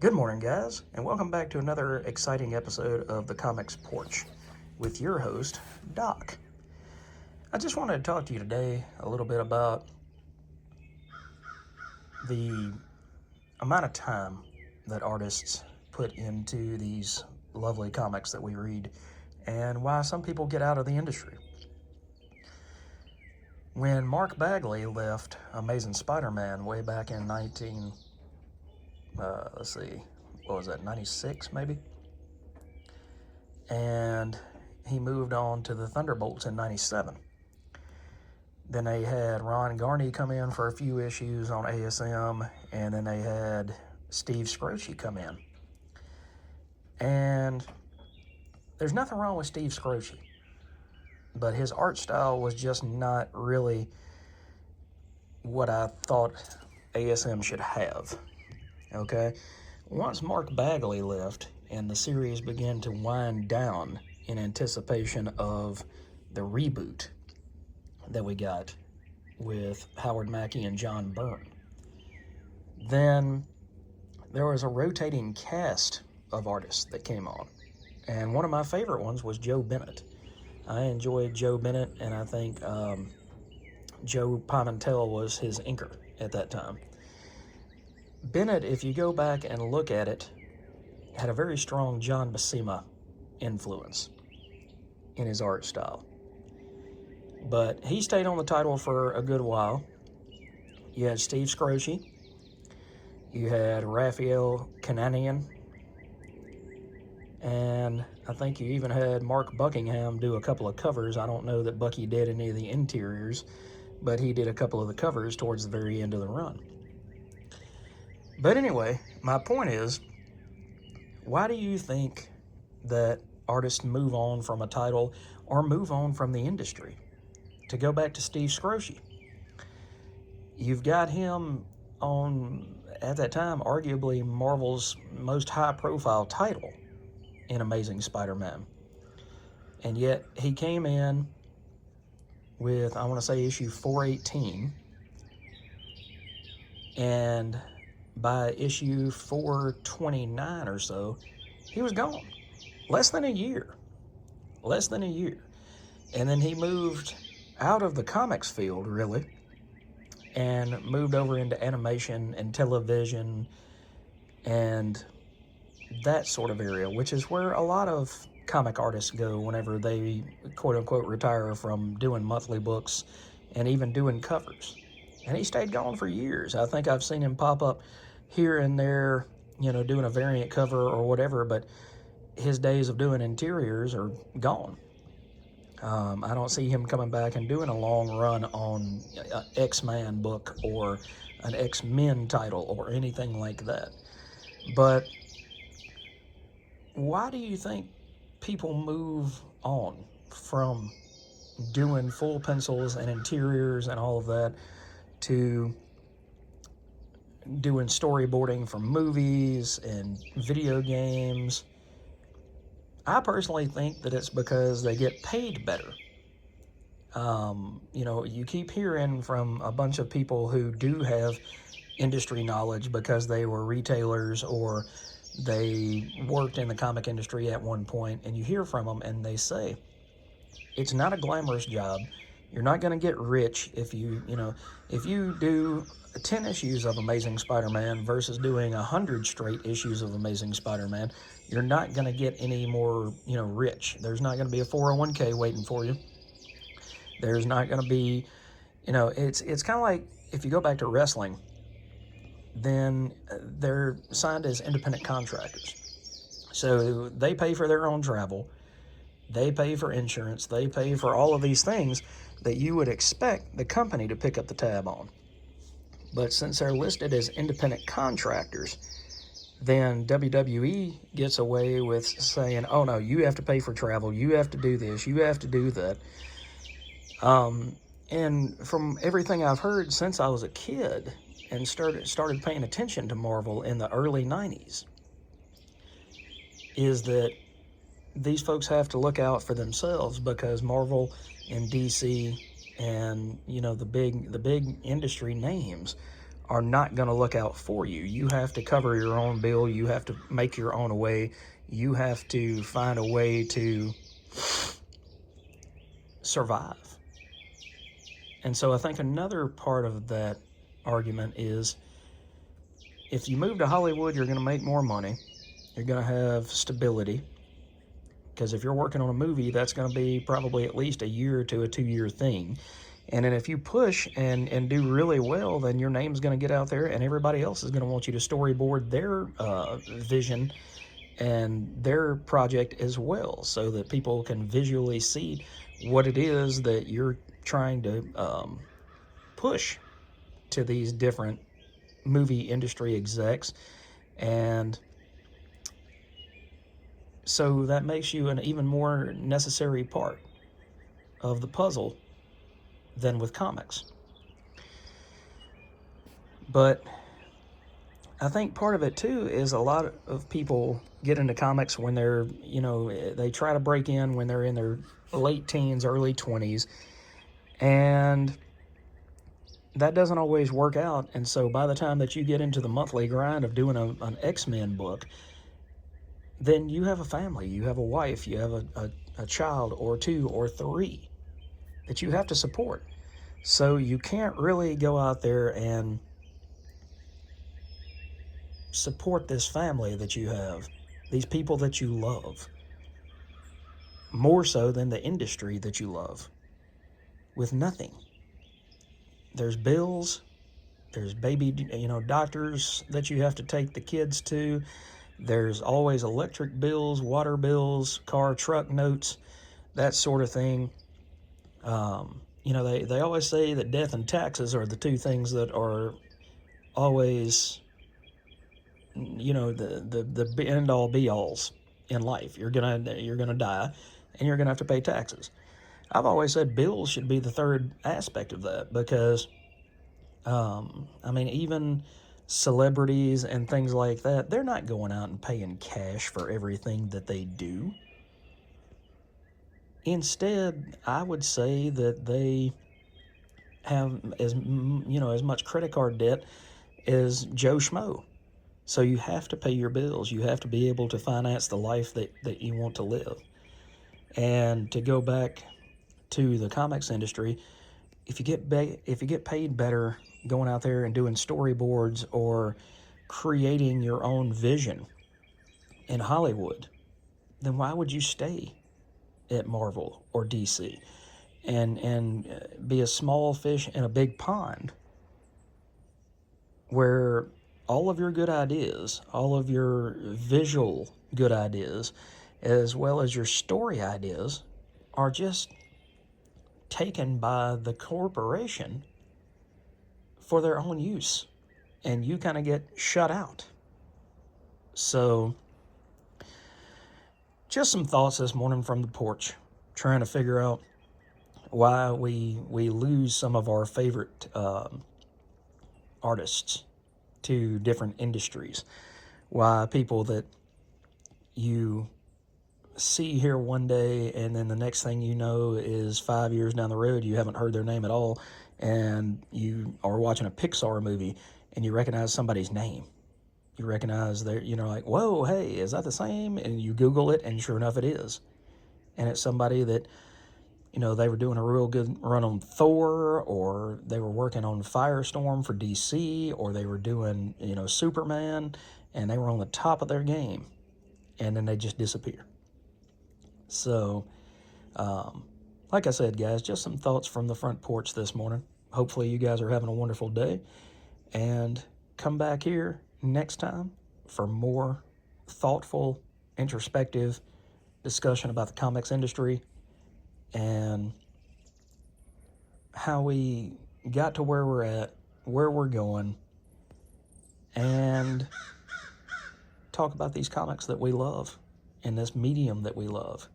Good morning, guys, and welcome back to another exciting episode of the Comics Porch with your host, Doc. I just wanted to talk to you today a little bit about the amount of time that artists put into these lovely comics that we read and why some people get out of the industry. When Mark Bagley left Amazing Spider-Man way back in 96 maybe? And he moved on to the Thunderbolts in 97. Then they had Ron Garney come in for a few issues on ASM, and then they had Steve Scroce come in. And there's nothing wrong with Steve Scroce, but his art style was just not really what I thought ASM should have, okay? Once Mark Bagley left and the series began to wind down in anticipation of the reboot that we got with Howard Mackey and John Byrne, then there was a rotating cast of artists that came on. And one of my favorite ones was Joe Bennett. I enjoyed Joe Bennett, and I think Joe Pimentel was his inker at that time. Bennett, if you go back and look at it, had a very strong John Buscema influence in his art style. But he stayed on the title for a good while. You had Steve Scroce. You had Raphael Kananian. And I think you even had Mark Buckingham do a couple of covers. I don't know that Bucky did any of the interiors, but he did a couple of the covers towards the very end of the run. But anyway, my point is, why do you think that artists move on from a title or move on from the industry? To go back to Steve Scroce, you've got him on, at that time, arguably Marvel's most high-profile title in Amazing Spider-Man. And yet he came in with, I want to say, issue 418, and by issue 429 or so, he was gone. Less than a year. And then he moved out of the comics field, really, and moved over into animation and television and that sort of area, which is where a lot of comic artists go whenever they, quote-unquote, retire from doing monthly books and even doing covers. And he stayed gone for years. I think I've seen him pop up here and there, doing a variant cover or whatever, but his days of doing interiors are gone. I don't see him coming back and doing a long run on an X-Man book or an X-Men title or anything like that. But why do you think people move on from doing full pencils and interiors and all of that to doing storyboarding for movies and video games? I personally think that it's because they get paid better. You keep hearing from a bunch of people who do have industry knowledge because they were retailers or they worked in the comic industry at one point, and you hear from them and they say, it's not a glamorous job. You're not going to get rich if you do 10 issues of Amazing Spider-Man versus doing 100 straight issues of Amazing Spider-Man. You're not going to get any more, rich. There's not going to be a 401k waiting for you. There's not going to be, it's kind of like if you go back to wrestling, then they're signed as independent contractors. So they pay for their own travel. They pay for insurance. They pay for all of these things that you would expect the company to pick up the tab on. But since they're listed as independent contractors, then WWE gets away with saying, oh no, you have to pay for travel, you have to do this, you have to do that. And from everything I've heard since I was a kid and started paying attention to Marvel in the early 90s, is that these folks have to look out for themselves because Marvel and DC and the big industry names are not going to look out for you. You have to cover your own bill. You have to make your own way. You have to find a way to survive. And so I think another part of that argument is, if you move to Hollywood, you're going to make more money. You're going to have stability. Because if you're working on a movie, that's going to be probably at least a year to a 2-year thing. And then if you push and do really well, then your name's going to get out there, and everybody else is going to want you to storyboard their vision and their project as well, so that people can visually see what it is that you're trying to push to these different movie industry execs. And so that makes you an even more necessary part of the puzzle than with comics. But I think part of it too is a lot of people get into comics when they're, they try to break in when they're in their late teens, early 20s, and that doesn't always work out. And so by the time that you get into the monthly grind of doing an X-Men book, then you have a family, you have a wife, you have a child or 2 or 3 that you have to support. So you can't really go out there and support this family that you have, these people that you love, more so than the industry that you love, with nothing. There's bills, there's baby, doctors that you have to take the kids to. There's always electric bills, water bills, car, truck notes, that sort of thing. They always say that death and taxes are the 2 things that are always, the end all be alls in life. You're gonna die, and you're gonna have to pay taxes. I've always said bills should be the 3rd aspect of that, because even celebrities and things like that, they're not going out and paying cash for everything that they do. Instead, I would say that they have as much credit card debt as Joe Schmo. So you have to pay your bills. You have to be able to finance the life that you want to live. And to go back to the comics industry, if you get paid better going out there and doing storyboards or creating your own vision in Hollywood, then why would you stay at Marvel or DC and be a small fish in a big pond, where all of your good ideas, all of your visual good ideas, as well as your story ideas, are just taken by the corporation for their own use, and you kind of get shut out. So just some thoughts this morning from the porch, trying to figure out why we lose some of our favorite artists to different industries. Why people that you see here one day, and then the next thing you know is 5 years down the road, you haven't heard their name at all, and you are watching a Pixar movie and you recognize somebody's name. You recognize their, like, whoa, hey, is that the same? And you Google it, and sure enough, it is. And it's somebody that, they were doing a real good run on Thor, or they were working on Firestorm for DC, or they were doing, Superman, and they were on the top of their game, and then they just disappear. So, like I said, guys, just some thoughts from the front porch this morning. Hopefully you guys are having a wonderful day, and come back here next time for more thoughtful, introspective discussion about the comics industry and how we got to where we're at, where we're going, and talk about these comics that we love and this medium that we love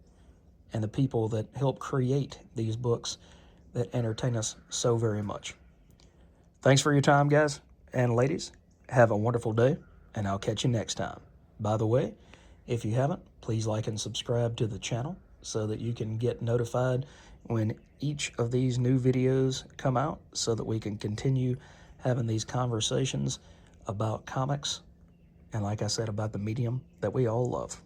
and the people that help create these books that entertain us so very much. Thanks for your time, guys and ladies. Have a wonderful day, and I'll catch you next time. By the way, if you haven't, please like and subscribe to the channel so that you can get notified when each of these new videos come out, so that we can continue having these conversations about comics and, like I said, about the medium that we all love.